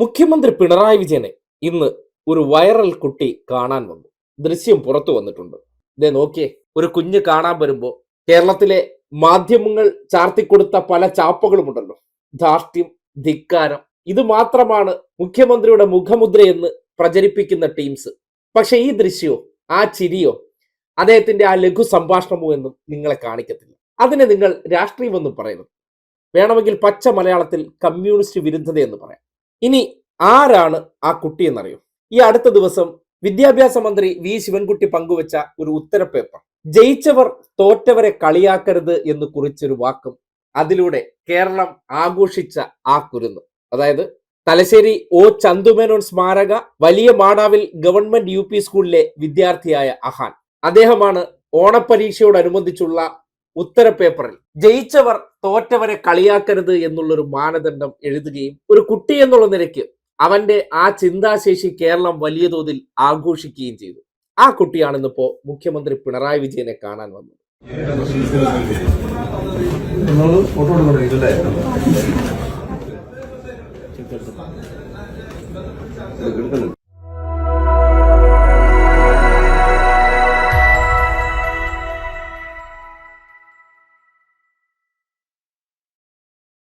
മുഖ്യമന്ത്രി പിണറായി വിജയനെ ഇന്ന് ഒരു വൈറൽ കുട്ടി കാണാൻ വന്നു. ദൃശ്യം പുറത്തു വന്നിട്ടുണ്ട്. ഇതേ നോക്കിയേ, ഒരു കുഞ്ഞ് കാണാൻ വരുമ്പോ കേരളത്തിലെ മാധ്യമങ്ങൾ ചാർത്തിക്കൊടുത്ത പല ചാപ്പകളുമുണ്ടല്ലോ. ധാർഷ്ട്യം, ധിക്കാരം, ഇത് മാത്രമാണ് മുഖ്യമന്ത്രിയുടെ മുഖമുദ്രയെന്ന് പ്രചരിപ്പിക്കുന്ന ടീംസ്. പക്ഷെ ഈ ദൃശ്യമോ, ആ ചിരിയോ, അദ്ദേഹത്തിന്റെ ആ ലഘു സംഭാഷണമോ എന്നും നിങ്ങളെ കാണിക്കത്തില്ല. അതിനെ നിങ്ങൾ രാഷ്ട്രീയമൊന്നും പറയരുത്. വേണമെങ്കിൽ പച്ച മലയാളത്തിൽ കമ്മ്യൂണിസ്റ്റ് വിരുദ്ധത എന്ന് പറയാം. ഇനി ആരാണ് ആ കുട്ടി എന്നറിയോ? ഈ അടുത്ത ദിവസം വിദ്യാഭ്യാസ മന്ത്രി വി ശിവൻകുട്ടി പങ്കുവച്ച ഒരു ഉത്തരപേപ്പർ, ജയിച്ചവർ തോറ്റവരെ കളിയാക്കരുത് എന്ന് കുറിച്ചൊരു വാക്കും അതിലൂടെ കേരളം ആഘോഷിച്ച ആ കുരുന്ന്, അതായത് തലശ്ശേരി ഒ ചന്തുമേനോൻ സ്മാരക വലിയ മാടാവിൽ ഗവൺമെന്റ് യു പി സ്കൂളിലെ വിദ്യാർത്ഥിയായ അഹാൻ, അദ്ദേഹമാണ് ഓണപരീക്ഷയോടനുബന്ധിച്ചുള്ള ഉത്തരപേപ്പറിൽ ജയിച്ചവർ തോറ്റവരെ കളിയാക്കരുത് എന്നുള്ളൊരു മാനദണ്ഡം എഴുതുകയും ഒരു കുട്ടി എന്നുള്ള നിലയ്ക്ക് അവന്റെ ആ ചിന്താശേഷി കേരളം വലിയ തോതിൽ ആഘോഷിക്കുകയും ചെയ്തു. ആ കുട്ടിയാണ് ഇന്നിപ്പോ മുഖ്യമന്ത്രി പിണറായി വിജയനെ കാണാൻ വന്നത്. ഫോട്ടോ